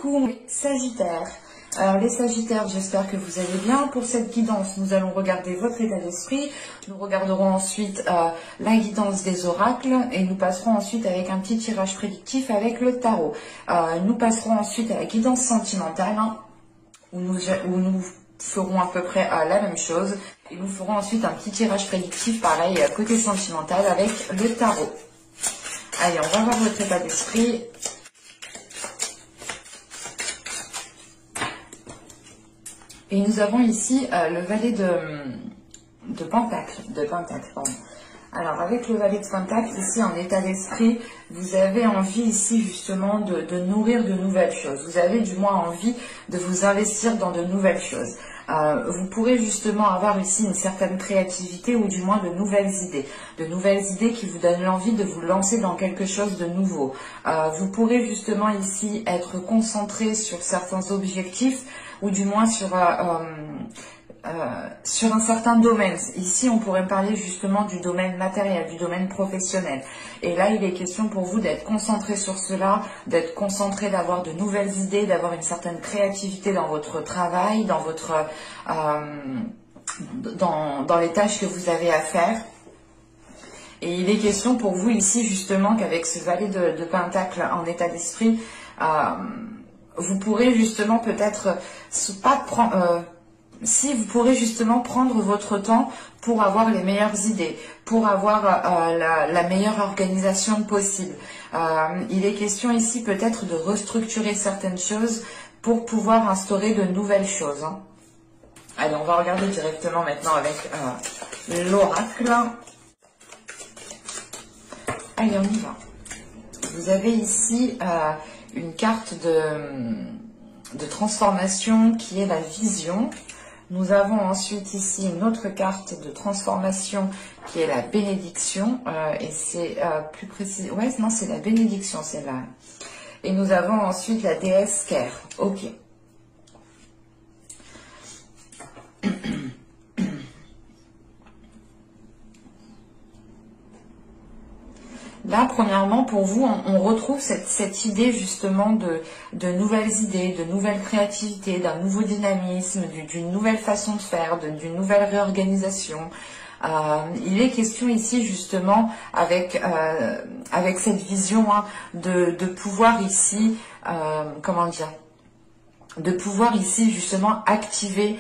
Coucou Sagittaire. Alors les Sagittaires, j'espère que vous allez bien. Pour cette guidance, nous allons regarder votre état d'esprit. Nous regarderons ensuite la guidance des oracles et nous passerons ensuite avec un petit tirage prédictif avec le tarot. Nous passerons ensuite à la guidance sentimentale où nous ferons à peu près la même chose. Et nous ferons ensuite un petit tirage prédictif pareil côté sentimental avec le tarot. Allez, on va voir votre état d'esprit. Et nous avons ici le valet de Pentacle. Pardon. Alors, avec le valet de Pentacle, ici en état d'esprit, vous avez envie ici justement de nourrir de nouvelles choses. Vous avez du moins envie de vous investir dans de nouvelles choses. Vous pourrez justement avoir ici une certaine créativité ou du moins de nouvelles idées qui vous donnent l'envie de vous lancer dans quelque chose de nouveau. Vous pourrez justement ici être concentré sur certains objectifs ou du moins sur un certain domaine. Ici, on pourrait parler justement du domaine matériel, du domaine professionnel. Et là, il est question pour vous d'être concentré sur cela, d'être concentré, d'avoir de nouvelles idées, d'avoir une certaine créativité dans votre travail, dans votre dans les tâches que vous avez à faire. Et il est question pour vous ici justement qu'avec ce valet de Pentacle en état d'esprit, vous pourrez justement peut-être si vous pourrez justement prendre votre temps pour avoir les meilleures idées, pour avoir la meilleure organisation possible. Il est question ici peut-être de restructurer certaines choses pour pouvoir instaurer de nouvelles choses. Allez, on va regarder directement maintenant avec l'oracle. Allez, on y va. Vous avez ici une carte de transformation qui est la vision. Nous avons ensuite ici une autre carte de transformation qui est la bénédiction. Et c'est plus précis. Ouais, non, c'est la bénédiction, c'est là. Et nous avons ensuite la déesse Care. Ok. Là, premièrement, pour vous, on retrouve cette idée justement de nouvelles idées, de nouvelles créativités, d'un nouveau dynamisme, d'une nouvelle façon de faire, d'une nouvelle réorganisation. Il est question ici justement avec cette vision de pouvoir ici, comment dire, de pouvoir ici justement activer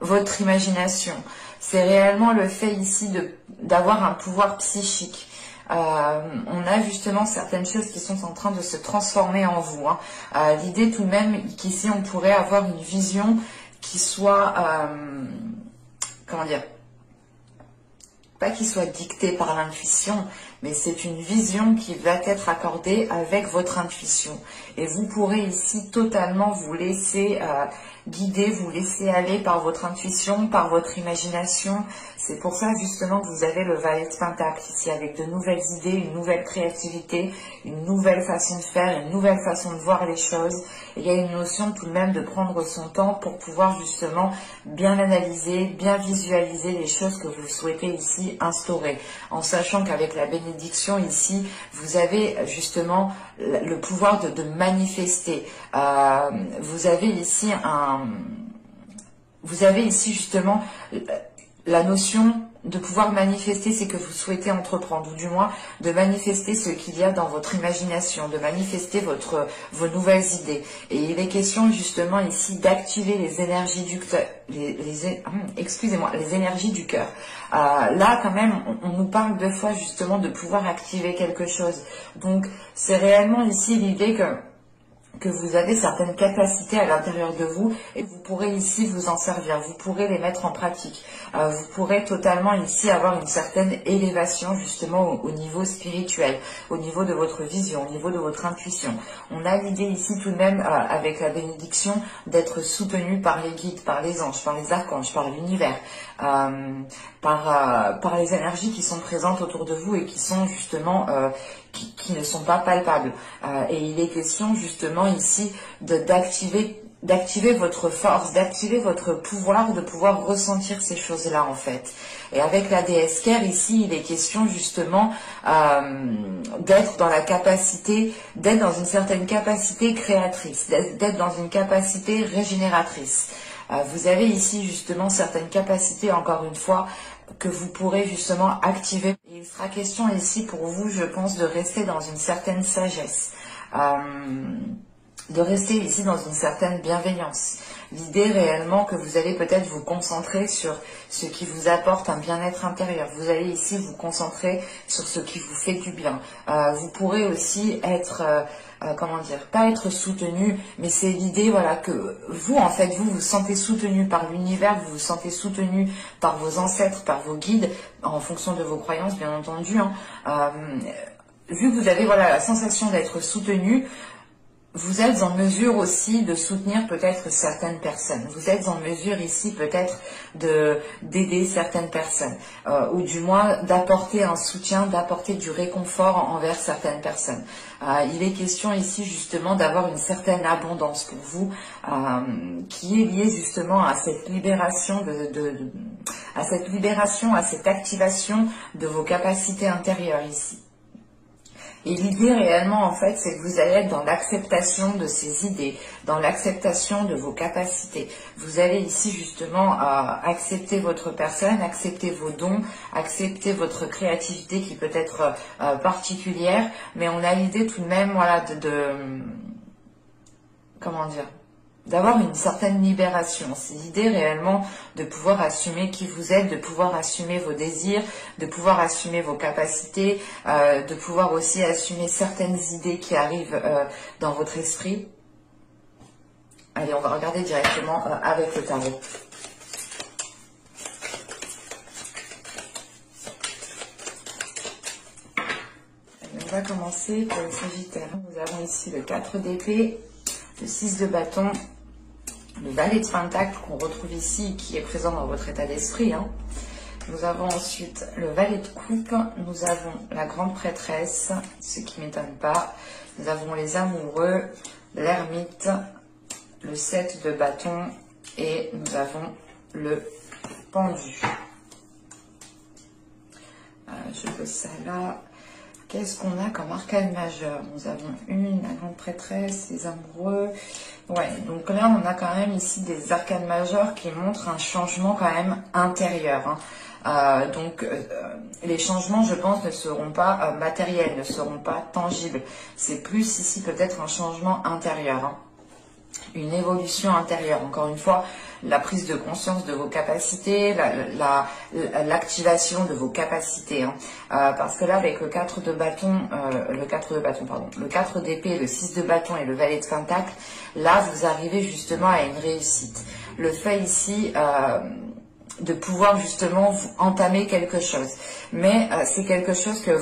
votre imagination. C'est réellement le fait ici d'avoir un pouvoir psychique. On a justement certaines choses qui sont en train de se transformer en vous. L'idée tout de même qu'ici on pourrait avoir une vision qui soit, comment dire, pas qui soit dictée par l'intuition, mais c'est une vision qui va être accordée avec votre intuition. Et vous pourrez ici totalement vous laisser guider, vous laisser aller par votre intuition, par votre imagination. C'est pour ça justement que vous avez le valet de Pentacle ici, avec de nouvelles idées, une nouvelle créativité, une nouvelle façon de faire, une nouvelle façon de voir les choses. Et il y a une notion tout de même de prendre son temps pour pouvoir justement bien analyser, bien visualiser les choses que vous souhaitez ici instaurer. En sachant qu'avec la bénédiction ici, vous avez justement le pouvoir de manifester. Vous avez ici justement la notion de pouvoir manifester ce que vous souhaitez entreprendre, ou du moins de manifester ce qu'il y a dans votre imagination, de manifester vos nouvelles idées. Et il est question justement ici d'activer les énergies du cœur, les énergies du cœur. Là quand même, on nous parle deux fois justement de pouvoir activer quelque chose. Donc c'est réellement ici l'idée que vous avez certaines capacités à l'intérieur de vous et vous pourrez ici vous en servir, vous pourrez les mettre en pratique. Vous pourrez totalement ici avoir une certaine élévation justement au niveau spirituel, au niveau de votre vision, au niveau de votre intuition. On a l'idée ici tout de même avec la bénédiction d'être soutenu par les guides, par les anges, par les archanges, par l'univers, par les énergies qui sont présentes autour de vous et qui sont justement qui ne sont pas palpables. Et il est question justement ici d'activer votre force, d'activer votre pouvoir, de pouvoir ressentir ces choses-là en fait. Et avec la déesse Ker, ici, il est question justement d'être dans la capacité, d'être dans une certaine capacité créatrice, d'être dans une capacité régénératrice. Vous avez ici justement certaines capacités, encore une fois, que vous pourrez justement activer. Et il sera question ici pour vous, je pense, de rester dans une certaine sagesse. De rester ici dans une certaine bienveillance. L'idée réellement que vous allez peut-être vous concentrer sur ce qui vous apporte un bien-être intérieur. Vous allez ici vous concentrer sur ce qui vous fait du bien. Vous pourrez aussi être, comment dire, pas être soutenu, mais c'est l'idée, voilà, que vous, en fait, vous sentez soutenu par l'univers, vous vous sentez soutenu par vos ancêtres, par vos guides, en fonction de vos croyances, bien entendu. Vu que vous avez, voilà, la sensation d'être soutenu, vous êtes en mesure aussi de soutenir peut-être certaines personnes. Vous êtes en mesure ici peut-être d'aider certaines personnes. Ou du moins d'apporter un soutien, d'apporter du réconfort envers certaines personnes. Il est question ici justement d'avoir une certaine abondance pour vous qui est liée justement à cette libération, à cette activation de vos capacités intérieures ici. Et l'idée réellement, en fait, c'est que vous allez être dans l'acceptation de ces idées, dans l'acceptation de vos capacités. Vous allez ici justement accepter votre personne, accepter vos dons, accepter votre créativité qui peut être particulière, mais on a l'idée tout de même, voilà, comment dire, d'avoir une certaine libération. C'est l'idée réellement de pouvoir assumer qui vous êtes, de pouvoir assumer vos désirs, de pouvoir assumer vos capacités, de pouvoir aussi assumer certaines idées qui arrivent dans votre esprit. Allez, on va regarder directement avec le tarot. On va commencer pour le Sagittaire. Nous avons ici le 4 d'épée, le 6 de bâton, le valet de pentacle qu'on retrouve ici, qui est présent dans votre état d'esprit. Nous avons ensuite le valet de coupe, nous avons la grande prêtresse, ce qui ne m'étonne pas. Nous avons les amoureux, l'ermite, le 7 de bâton et nous avons le pendu. Je pose ça là. Qu'est-ce qu'on a comme arcane majeur? Nous avons la grande prêtresse, les amoureux. Ouais, donc là, on a quand même ici des arcanes majeures qui montrent un changement quand même intérieur. Les changements, je pense, ne seront pas matériels, ne seront pas tangibles. C'est plus ici peut-être un changement intérieur. Une évolution intérieure. Encore une fois, la prise de conscience de vos capacités, l'activation de vos capacités. Parce que là, avec le 4 de bâton, le 4 d'épée, le 6 de bâton et le valet de pentacle, là, vous arrivez justement à une réussite. Le fait ici de pouvoir justement vous entamer quelque chose. Mais c'est quelque chose que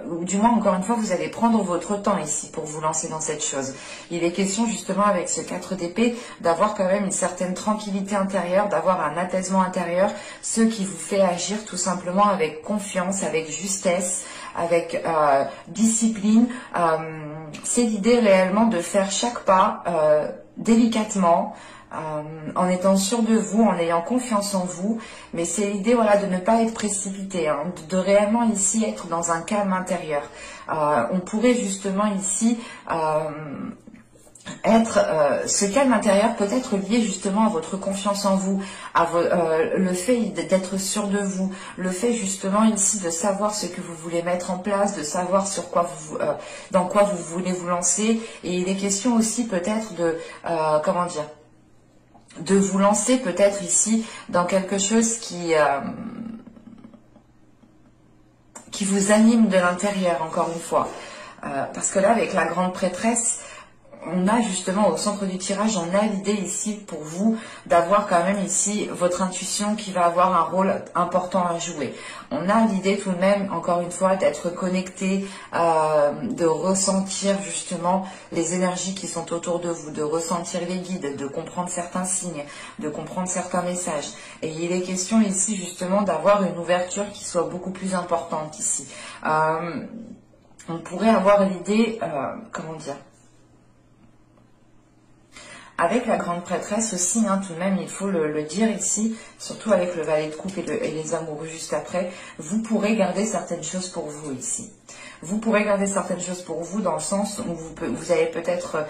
ou du moins, encore une fois, vous allez prendre votre temps ici pour vous lancer dans cette chose. Il est question justement avec ce 4 d'épée d'avoir quand même une certaine tranquillité intérieure, d'avoir un apaisement intérieur, ce qui vous fait agir tout simplement avec confiance, avec justesse, avec discipline. C'est l'idée réellement de faire chaque pas délicatement, en étant sûr de vous, en ayant confiance en vous, mais c'est l'idée, voilà, de ne pas être précipité, de réellement ici être dans un calme intérieur. On pourrait justement ici ce calme intérieur peut être lié justement à votre confiance en vous, à le fait d'être sûr de vous, le fait justement ici de savoir ce que vous voulez mettre en place, de savoir sur quoi dans quoi vous voulez vous lancer. Et il est question aussi peut-être de comment dire, de vous lancer peut-être ici dans quelque chose qui vous anime de l'intérieur, encore une fois. Parce que là, avec la grande prêtresse, on a justement au centre du tirage, on a l'idée ici pour vous d'avoir quand même ici votre intuition qui va avoir un rôle important à jouer. On a l'idée tout de même, encore une fois, d'être connecté, de ressentir justement les énergies qui sont autour de vous, de ressentir les guides, de comprendre certains signes, de comprendre certains messages. Et il est question ici justement d'avoir une ouverture qui soit beaucoup plus importante ici. on pourrait avoir l'idée, comment dire, avec la grande prêtresse aussi, hein, tout de même, il faut le dire ici, surtout avec le valet de coupe et les amoureux juste après, vous pourrez garder certaines choses pour vous ici. Vous pourrez garder certaines choses pour vous dans le sens où vous avez peut-être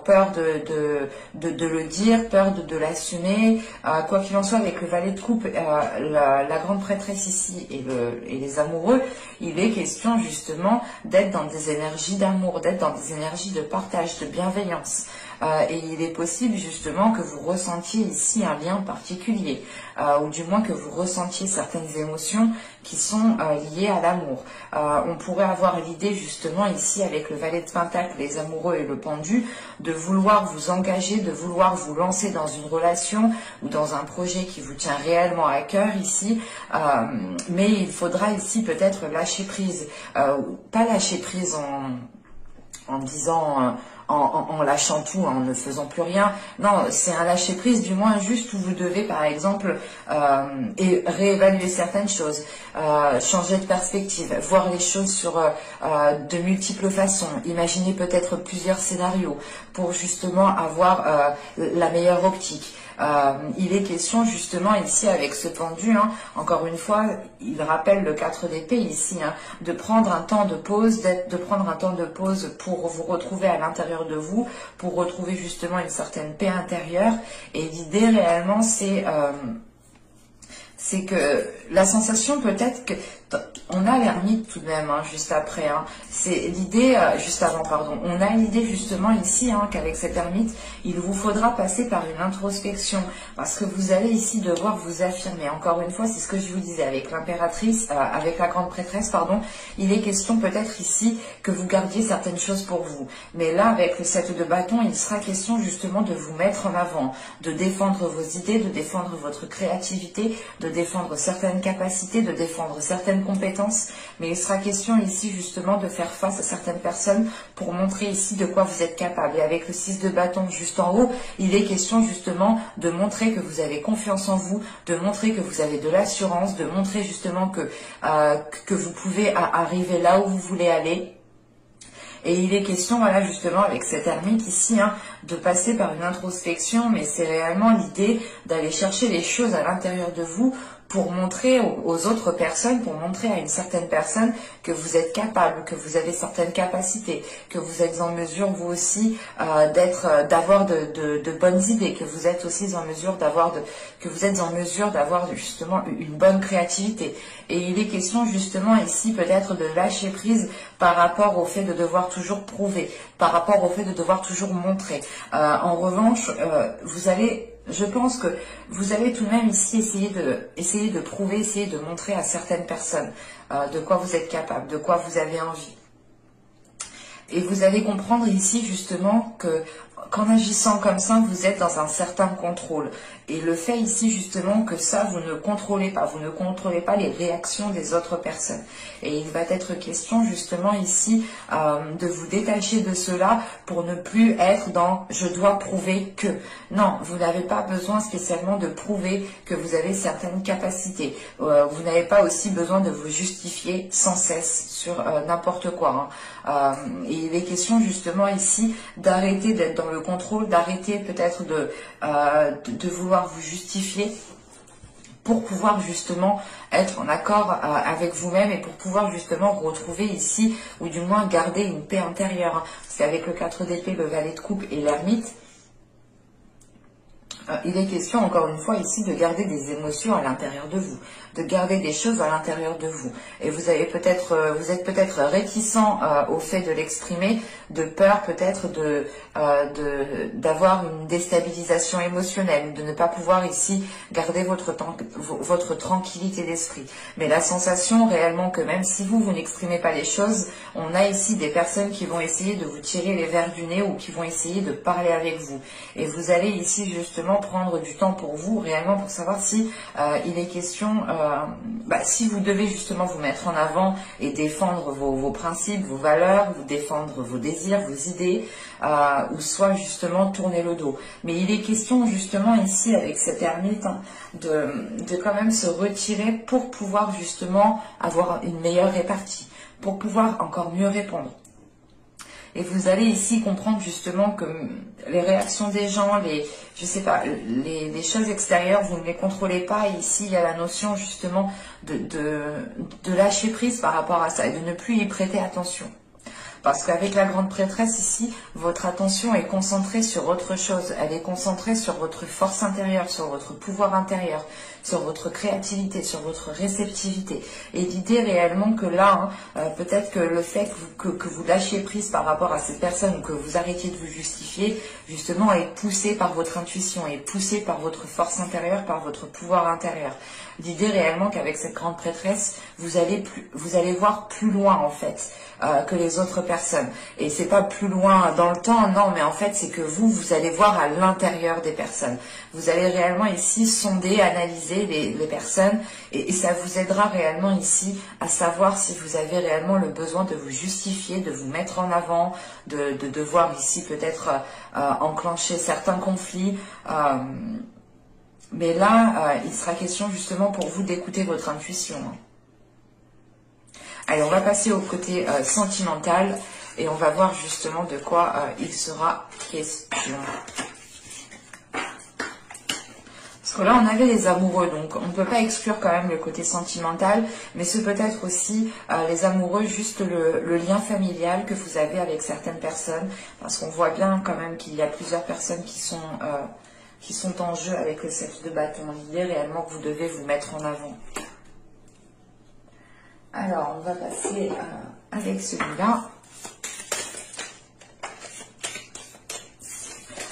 peur de le dire, peur de l'assumer. Quoi qu'il en soit, avec le valet de coupe, la grande prêtresse ici et les amoureux, il est question justement d'être dans des énergies d'amour, d'être dans des énergies de partage, de bienveillance. Et il est possible justement que vous ressentiez ici un lien particulier, ou du moins que vous ressentiez certaines émotions qui sont liées à l'amour. On pourrait avoir l'idée justement ici avec le valet de Pentacle, les amoureux et le pendu, de vouloir vous engager, de vouloir vous lancer dans une relation ou dans un projet qui vous tient réellement à cœur ici, mais il faudra ici peut-être lâcher prise, pas lâcher prise en disant... En lâchant tout, en ne faisant plus rien. Non, c'est un lâcher prise, du moins juste où vous devez, par exemple, réévaluer certaines choses, changer de perspective, voir les choses sur de multiples façons, imaginer peut-être plusieurs scénarios pour justement avoir la meilleure optique. Il est question justement ici avec ce pendu, hein, encore une fois, il rappelle le 4 d'épée ici, hein, de prendre un temps de pause, de prendre un temps de pause pour vous retrouver à l'intérieur de vous, pour retrouver justement une certaine paix intérieure. Et l'idée réellement, c'est que la sensation peut-être que on a l'ermite tout de même, hein, juste après. Hein. C'est l'idée, juste avant, pardon. On a l'idée justement ici hein, qu'avec cette ermite, il vous faudra passer par une introspection parce que vous allez ici devoir vous affirmer. Encore une fois, c'est ce que je vous disais avec l'impératrice, avec la grande prêtresse, pardon. Il est question peut-être ici que vous gardiez certaines choses pour vous. Mais là, avec le 7 de bâton, il sera question justement de vous mettre en avant, de défendre vos idées, de défendre votre créativité, de défendre certaines capacités, de défendre certaines compétences, mais il sera question ici justement de faire face à certaines personnes pour montrer ici de quoi vous êtes capable. Et avec le 6 de bâton juste en haut, il est question justement de montrer que vous avez confiance en vous, de montrer que vous avez de l'assurance, de montrer justement que vous pouvez arriver là où vous voulez aller. Et il est question, voilà, justement, avec cette ermite ici, hein, de passer par une introspection, mais c'est réellement l'idée d'aller chercher les choses à l'intérieur de vous pour montrer aux autres personnes, pour montrer à une certaine personne que vous êtes capable, que vous avez certaines capacités, que vous êtes en mesure, vous aussi, d'avoir de bonnes idées, que vous êtes aussi en mesure d'avoir justement une bonne créativité. Et il est question justement ici peut-être de lâcher prise par rapport au fait de devoir toujours prouver, par rapport au fait de devoir toujours montrer. En revanche, je pense que vous allez tout de même ici essayer de prouver, essayer de montrer à certaines personnes de quoi vous êtes capable, de quoi vous avez envie. Et vous allez comprendre ici justement qu'en agissant comme ça, vous êtes dans un certain contrôle. Et le fait ici justement que ça, vous ne contrôlez pas les réactions des autres personnes. Et il va être question justement ici de vous détacher de cela pour ne plus être dans « je dois prouver que ». Non, vous n'avez pas besoin spécialement de prouver que vous avez certaines capacités. Vous n'avez pas aussi besoin de vous justifier sans cesse sur n'importe quoi. Hein. Et il est question justement ici d'arrêter d'être dans le contrôle, d'arrêter peut-être de vouloir vous justifier pour pouvoir justement être en accord avec vous-même et pour pouvoir justement retrouver ici, ou du moins garder une paix intérieure. Hein. Parce qu'avec le 4 d'épée, le valet de coupe et l'ermite, il est question encore une fois ici de garder des émotions à l'intérieur de vous, de garder des choses à l'intérieur de vous. Et vous êtes peut-être réticent au fait de l'exprimer, de peur peut-être d'avoir une déstabilisation émotionnelle, de ne pas pouvoir ici garder votre tranquillité d'esprit. Mais la sensation réellement que même si vous n'exprimez pas les choses, on a ici des personnes qui vont essayer de vous tirer les verres du nez ou qui vont essayer de parler avec vous. Et vous allez ici justement prendre du temps pour vous, réellement pour savoir si il est question, si vous devez justement vous mettre en avant et défendre vos principes, vos valeurs, vous défendre vos désirs, vos idées, ou soit justement tourner le dos. Mais il est question justement ici avec cette ermite hein, de quand même se retirer pour pouvoir justement avoir une meilleure répartie, pour pouvoir encore mieux répondre. Et vous allez ici comprendre justement que les réactions des gens, je sais pas, les choses extérieures, vous ne les contrôlez pas. Et ici, il y a la notion justement de lâcher prise par rapport à ça et de ne plus y prêter attention. Parce qu'avec la grande prêtresse ici, votre attention est concentrée sur autre chose. Elle est concentrée sur votre force intérieure, sur votre pouvoir intérieur, sur votre créativité, sur votre réceptivité. Et l'idée réellement que là, peut-être que le fait que vous lâchiez prise par rapport à cette personne ou que vous arrêtiez de vous justifier, justement, est poussé par votre intuition, est poussé par votre force intérieure, par votre pouvoir intérieur. L'idée réellement qu'avec cette grande prêtresse, vous allez voir plus loin en fait que les autres personnes. Et c'est pas plus loin dans le temps, non, mais en fait c'est que vous allez voir à l'intérieur des personnes. Vous allez réellement ici sonder, analyser les personnes et ça vous aidera réellement ici à savoir si vous avez réellement le besoin de vous justifier, de vous mettre en avant, de devoir ici peut-être enclencher certains conflits. Mais là, il sera question justement pour vous d'écouter votre intuition. Allez, on va passer au côté sentimental et on va voir justement de quoi il sera question. Parce que là, on avait les amoureux, donc on ne peut pas exclure quand même le côté sentimental, mais c'est peut-être aussi les amoureux, juste le lien familial que vous avez avec certaines personnes, parce qu'on voit bien quand même qu'il y a plusieurs personnes qui sont en jeu avec le 7 de bâton. L'idée réellement que vous devez vous mettre en avant. Alors, on va passer avec celui-là.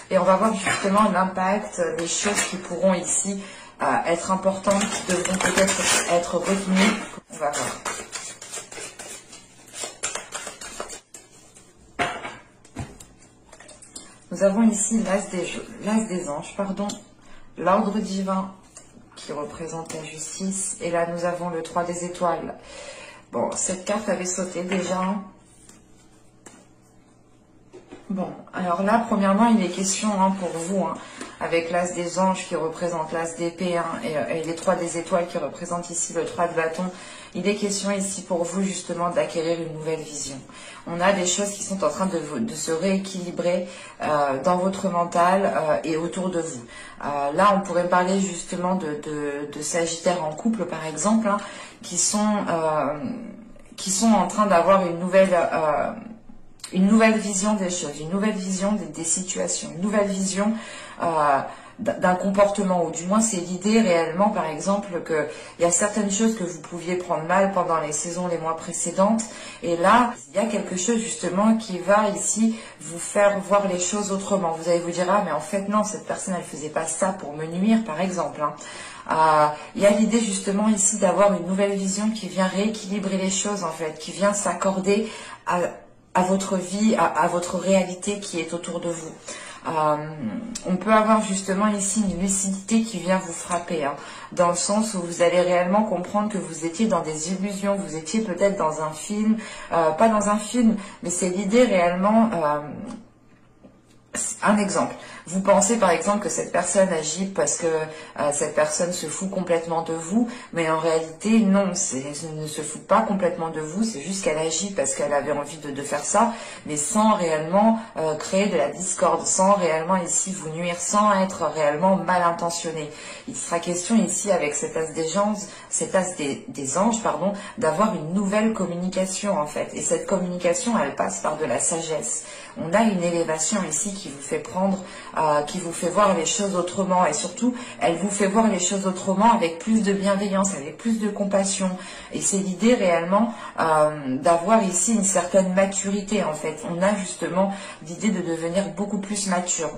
Et on va voir justement l'impact des choses qui pourront ici être importantes, qui devront peut-être être retenues. On va voir. Nous avons ici l'As des anges, l'ordre divin qui représente la justice. Et là, nous avons le 3 des étoiles. Bon, cette carte avait sauté déjà. Bon, alors là, premièrement, il est question pour vous, avec l'As des anges qui représente l'As d'épée et les 3 des étoiles qui représentent ici le 3 de bâton. Il est question ici pour vous justement d'acquérir une nouvelle vision. On a des choses qui sont en train de se rééquilibrer dans votre mental et autour de vous. Là, on pourrait parler justement de Sagittaires en couple, par exemple, qui sont en train d'avoir une nouvelle vision des choses, une nouvelle vision des situations, une nouvelle vision d'un comportement, ou du moins c'est l'idée réellement, par exemple, qu'il y a certaines choses que vous pouviez prendre mal pendant les saisons, les mois précédentes, et là, il y a quelque chose justement qui va ici vous faire voir les choses autrement. Vous allez vous dire, ah mais en fait non, cette personne elle faisait pas ça pour me nuire, par exemple. Il y a l'idée justement ici d'avoir une nouvelle vision qui vient rééquilibrer les choses en fait, qui vient s'accorder à votre vie, à votre réalité qui est autour de vous. On peut avoir justement ici une lucidité qui vient vous frapper, dans le sens où vous allez réellement comprendre que vous étiez dans des illusions, vous étiez peut-être dans un film, pas dans un film, mais c'est l'idée réellement. Un exemple, vous pensez par exemple que cette personne agit parce que cette personne se fout complètement de vous, mais en réalité non, elle ne se fout pas complètement de vous, c'est juste qu'elle agit parce qu'elle avait envie de faire ça, mais sans réellement créer de la discorde, sans réellement ici vous nuire, sans être réellement mal intentionné. Il sera question ici avec cet as des anges, d'avoir une nouvelle communication en fait, et cette communication elle passe par de la sagesse. On a une élévation ici qui vous fait prendre, qui vous fait voir les choses autrement, et surtout elle vous fait voir les choses autrement avec plus de bienveillance, avec plus de compassion, et c'est l'idée réellement d'avoir ici une certaine maturité en fait. On a justement l'idée de devenir beaucoup plus mature.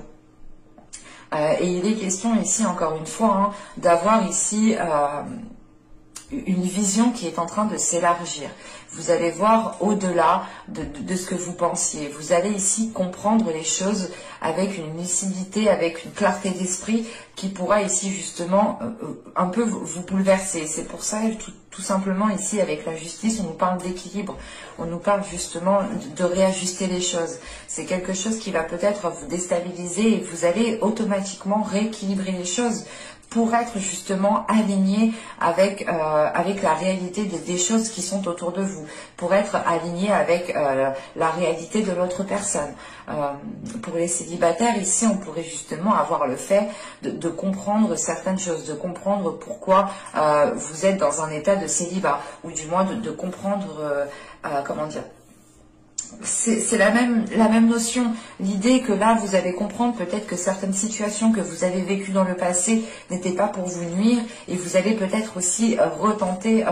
Et il est question ici encore une fois d'avoir ici une vision qui est en train de s'élargir. Vous allez voir au-delà de ce que vous pensiez. Vous allez ici comprendre les choses avec une lucidité, avec une clarté d'esprit qui pourra ici justement un peu vous bouleverser. C'est pour ça, tout simplement ici avec la justice, on nous parle d'équilibre. On nous parle justement de réajuster les choses. C'est quelque chose qui va peut-être vous déstabiliser et vous allez automatiquement rééquilibrer les choses pour être justement aligné avec la réalité des choses qui sont autour de vous, pour être aligné avec la réalité de l'autre personne. Pour les célibataires, ici, on pourrait justement avoir le fait de comprendre certaines choses, de comprendre pourquoi vous êtes dans un état de célibat, ou du moins de comprendre, comment dire, c'est la même notion. L'idée que là, vous allez comprendre peut-être que certaines situations que vous avez vécues dans le passé n'étaient pas pour vous nuire, et vous allez peut-être aussi retenter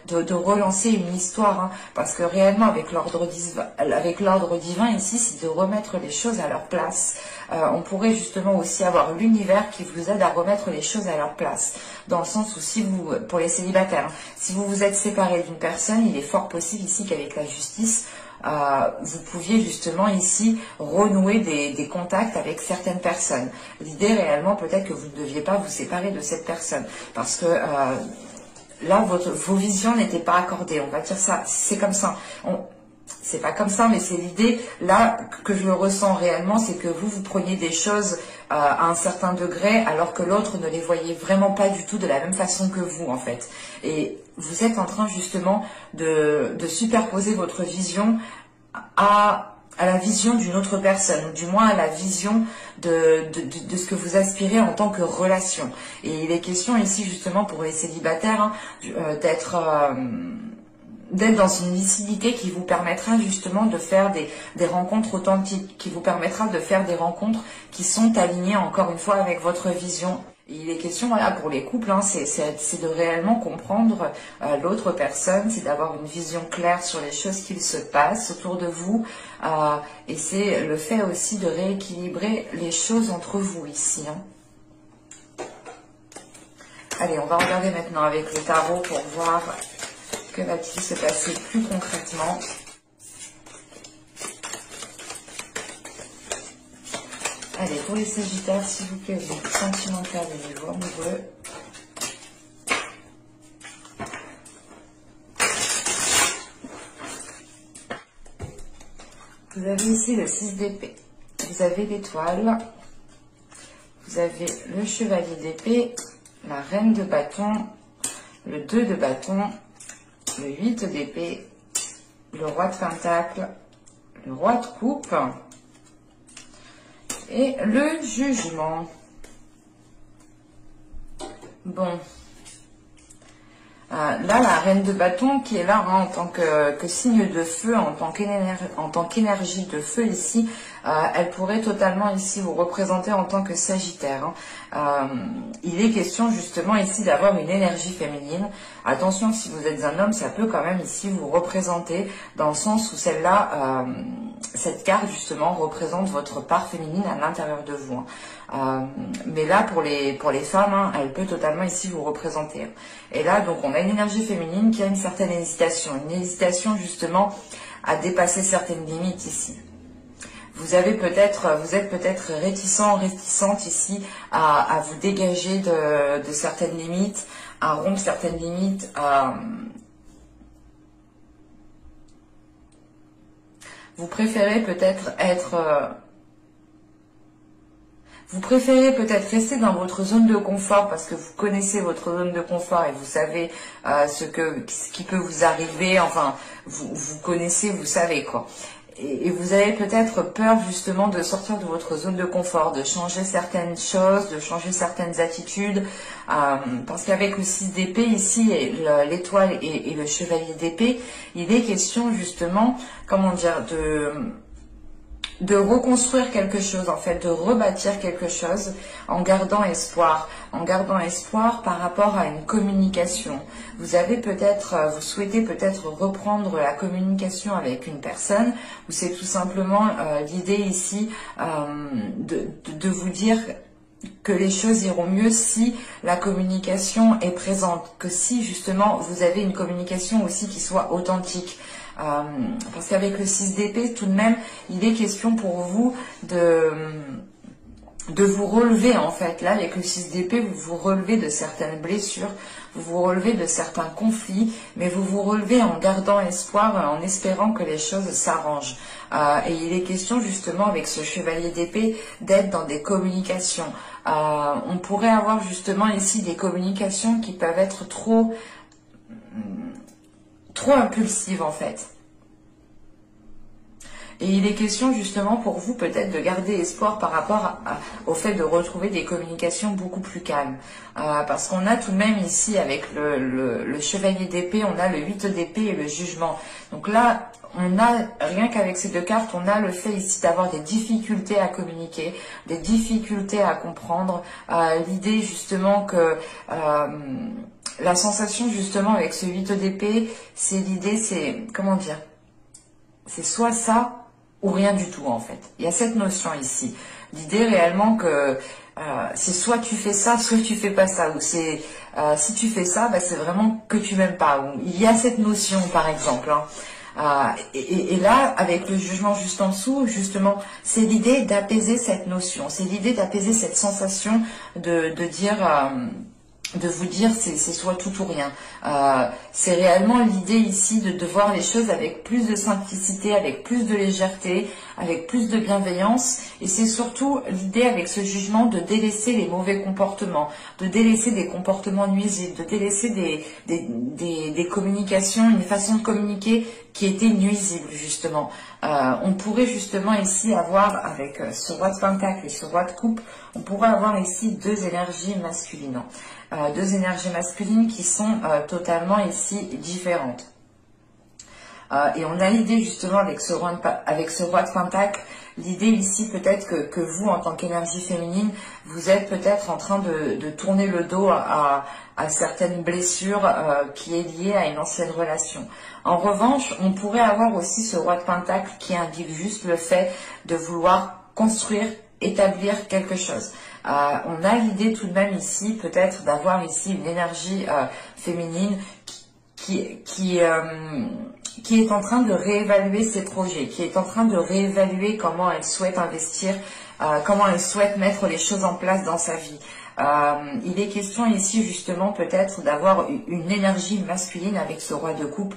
de relancer une histoire, hein, parce que réellement, avec l'ordre divin ici, c'est de remettre les choses à leur place. On pourrait justement aussi avoir l'univers qui vous aide à remettre les choses à leur place, dans le sens où si vous, pour les célibataires, si vous vous êtes séparé d'une personne, il est fort possible ici qu'avec la justice, vous pouviez justement ici renouer des contacts avec certaines personnes. L'idée réellement peut-être que vous ne deviez pas vous séparer de cette personne, parce que là vos visions n'étaient pas accordées, on va dire ça, c'est comme ça. C'est pas comme ça, mais c'est l'idée là que je le ressens réellement, c'est que vous preniez des choses à un certain degré, alors que l'autre ne les voyait vraiment pas du tout de la même façon que vous, en fait. Et vous êtes en train justement de superposer votre vision à la vision d'une autre personne, ou du moins à la vision de ce que vous aspirez en tant que relation. Et il est question ici justement pour les célibataires, hein, d'être dans une lucidité qui vous permettra justement de faire des rencontres authentiques, qui vous permettra de faire des rencontres qui sont alignées encore une fois avec votre vision. Et il est question, voilà, pour les couples, hein, c'est de réellement comprendre l'autre personne, c'est d'avoir une vision claire sur les choses qui se passent autour de vous, et c'est le fait aussi de rééquilibrer les choses entre vous ici, hein. Allez, on va regarder maintenant avec le tarot pour voir que va-t-il se passer plus concrètement. Allez, pour les Sagittaires, s'il vous plaît, vous êtes sentimental et niveau amoureux. Vous avez ici le 6 d'épée. Vous avez l'étoile. Vous avez le chevalier d'épée, la reine de bâton, le 2 de bâton, le 8 d'épée, le roi de pentacle, le roi de coupe et le jugement. Bon. Là, la reine de bâton qui est là, hein, en tant que signe de feu, en tant qu'énergie de feu ici, elle pourrait totalement ici vous représenter en tant que Sagittaire, hein. Il est question justement ici d'avoir une énergie féminine. Attention, si vous êtes un homme, ça peut quand même ici vous représenter, dans le sens où celle-là, cette carte justement représente votre part féminine à l'intérieur de vous, hein. Mais là, pour les femmes, hein, elle peut totalement ici vous représenter. Et là, donc, on a une énergie féminine qui a une certaine hésitation justement à dépasser certaines limites ici. Vous êtes peut-être réticente ici à vous dégager de certaines limites, à rompre certaines limites, vous préférez peut-être rester dans votre zone de confort parce que vous connaissez votre zone de confort et vous savez ce qui peut vous arriver, enfin, vous connaissez, vous savez quoi. Et vous avez peut-être peur justement de sortir de votre zone de confort, de changer certaines choses, de changer certaines attitudes, parce qu'avec le 6 d'épée ici, l'étoile et le chevalier d'épée, il est question justement, comment dire, de reconstruire quelque chose, en fait, de rebâtir quelque chose en gardant espoir par rapport à une communication. Vous souhaitez peut-être reprendre la communication avec une personne, ou c'est tout simplement l'idée ici de vous dire que les choses iront mieux si la communication est présente, que si justement vous avez une communication aussi qui soit authentique. Parce qu'avec le 6 d'épée, tout de même, il est question pour vous de vous relever en fait. Là, avec le 6 d'épée, vous vous relevez de certaines blessures, vous vous relevez de certains conflits, mais vous vous relevez en gardant espoir, en espérant que les choses s'arrangent. Et il est question justement avec ce chevalier d'épée d'être dans des communications. On pourrait avoir justement ici des communications qui peuvent être trop impulsives en fait. Et il est question justement pour vous peut-être de garder espoir par rapport au fait de retrouver des communications beaucoup plus calmes. Parce qu'on a tout de même ici avec le chevalier d'épée, on a le 8 d'épée et le jugement. Donc là, on a, rien qu'avec ces deux cartes, on a le fait ici d'avoir des difficultés à communiquer, des difficultés à comprendre. L'idée justement que... la sensation justement avec ce 8 d'épée, c'est l'idée, c'est... Comment dire? C'est soit ça ou rien du tout en fait. Il y a cette notion ici. L'idée réellement que c'est soit tu fais ça, soit tu fais pas ça. Ou c'est si tu fais ça, bah, c'est vraiment que tu m'aimes pas. Ou il y a cette notion par exemple. Et là, avec le jugement juste en dessous, justement, c'est l'idée d'apaiser cette notion. C'est l'idée d'apaiser cette sensation de dire... de vous dire c'est soit tout ou rien. C'est réellement l'idée ici de voir les choses avec plus de simplicité, avec plus de légèreté, avec plus de bienveillance. Et c'est surtout l'idée avec ce jugement de délaisser les mauvais comportements, de délaisser des comportements nuisibles, de délaisser des communications, une façon de communiquer qui était nuisible justement. On pourrait justement ici avoir, avec ce roi de pentacle et ce roi de coupe, on pourrait avoir ici deux énergies masculines. Deux énergies masculines qui sont totalement ici différentes. Et on a l'idée justement avec ce roi de pentacle, l'idée ici peut-être que vous en tant qu'énergie féminine, vous êtes peut-être en train de tourner le dos à certaines blessures qui est liée à une ancienne relation. En revanche, on pourrait avoir aussi ce roi de pentacle qui indique juste le fait de vouloir construire, établir quelque chose. On a l'idée tout de même ici peut-être d'avoir ici une énergie féminine qui est en train de réévaluer ses projets, qui est en train de réévaluer comment elle souhaite investir, comment elle souhaite mettre les choses en place dans sa vie. Il est question ici justement peut-être d'avoir une énergie masculine avec ce roi de coupe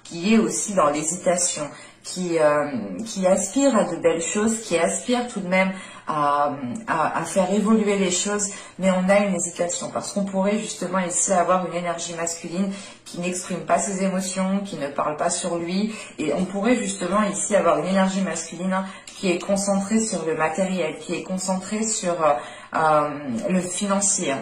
qui est aussi dans l'hésitation, qui aspire à de belles choses, qui aspire tout de même à faire évoluer les choses, mais on a une hésitation parce qu'on pourrait justement ici avoir une énergie masculine qui n'exprime pas ses émotions, qui ne parle pas sur lui, et on pourrait justement ici avoir une énergie masculine qui est concentrée sur le matériel, qui est concentrée sur le financier.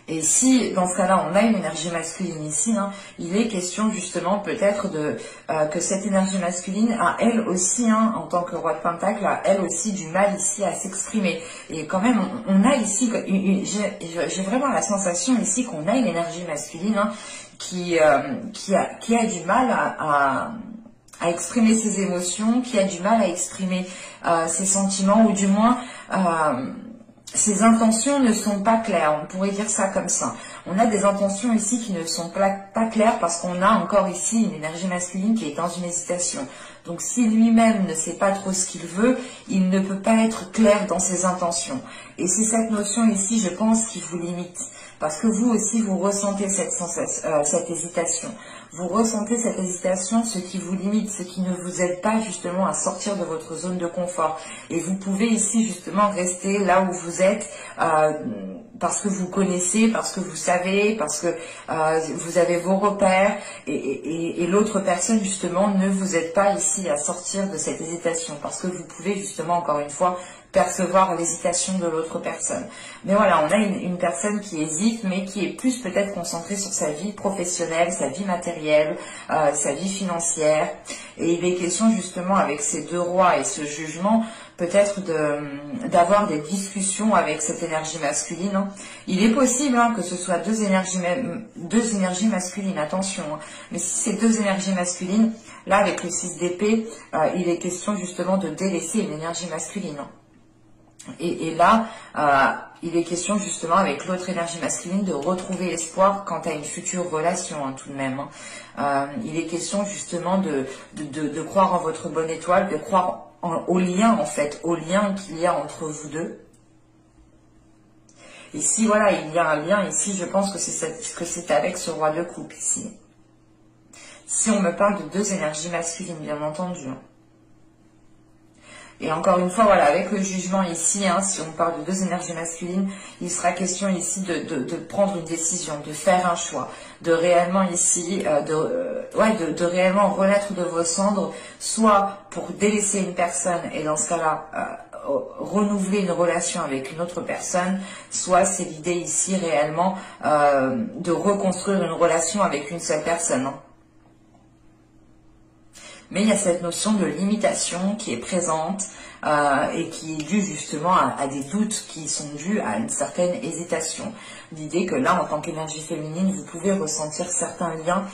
Et si, dans ce cas-là, on a une énergie masculine ici, il est question justement peut-être que cette énergie masculine a elle aussi, en tant que roi de pentacle, a elle aussi du mal ici à s'exprimer. Et quand même, on a ici, j'ai vraiment la sensation ici qu'on a une énergie masculine qui a du mal à exprimer ses émotions, qui a du mal à exprimer ses sentiments, ou du moins... ses intentions ne sont pas claires, on pourrait dire ça comme ça. On a des intentions ici qui ne sont pas claires parce qu'on a encore ici une énergie masculine qui est dans une hésitation. Donc si lui-même ne sait pas trop ce qu'il veut, il ne peut pas être clair dans ses intentions. Et c'est cette notion ici, je pense, qui vous limite. Parce que vous aussi, vous ressentez cette hésitation. Vous ressentez cette hésitation, ce qui vous limite, ce qui ne vous aide pas justement à sortir de votre zone de confort. Et vous pouvez ici justement rester là où vous êtes parce que vous connaissez, parce que vous savez, parce que vous avez vos repères et l'autre personne justement ne vous aide pas ici à sortir de cette hésitation parce que vous pouvez justement encore une fois percevoir l'hésitation de l'autre personne. Mais voilà, on a une personne qui hésite, mais qui est plus peut-être concentrée sur sa vie professionnelle, sa vie matérielle, sa vie financière. Et il est question justement avec ces deux rois et ce jugement, peut-être d'avoir des discussions avec cette énergie masculine. Il est possible que ce soit deux énergies masculines, attention. Mais si c'est deux énergies masculines, là avec le 6 d'épée, il est question justement de délaisser une énergie masculine. Et là, il est question justement avec l'autre énergie masculine de retrouver l'espoir quant à une future relation tout de même. Il est question justement de croire en votre bonne étoile, de croire au lien en fait, au lien qu'il y a entre vous deux. Ici, voilà, il y a un lien. Ici, je pense que c'est avec ce roi de coupe, ici. Si on me parle de deux énergies masculines, bien entendu. Et encore une fois, voilà, avec le jugement ici, hein, si on parle de deux énergies masculines, il sera question ici de prendre une décision, de faire un choix, de réellement ici, de réellement renaître de vos cendres, soit pour délaisser une personne et dans ce cas-là, renouveler une relation avec une autre personne, soit c'est l'idée ici réellement de reconstruire une relation avec une seule personne. Hein. Mais il y a cette notion de limitation qui est présente et qui est due justement à des doutes qui sont dus à une certaine hésitation. L'idée que là, en tant qu'énergie féminine, vous pouvez ressentir certains liens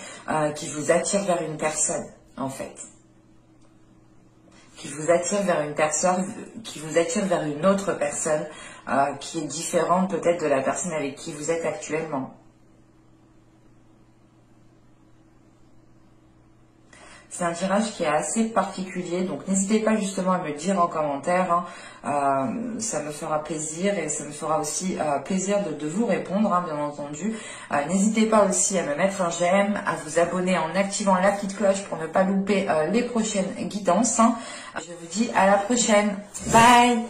qui vous attirent vers une personne, en fait. Qui vous attirent vers une personne, qui vous attirent vers une autre personne qui est différente peut-être de la personne avec qui vous êtes actuellement. C'est un tirage qui est assez particulier, donc n'hésitez pas justement à me dire en commentaire, hein, ça me fera plaisir et ça me fera aussi plaisir de vous répondre, hein, bien entendu. N'hésitez pas aussi à me mettre un j'aime, à vous abonner en activant la petite cloche pour ne pas louper les prochaines guidances. Hein. Je vous dis à la prochaine, bye!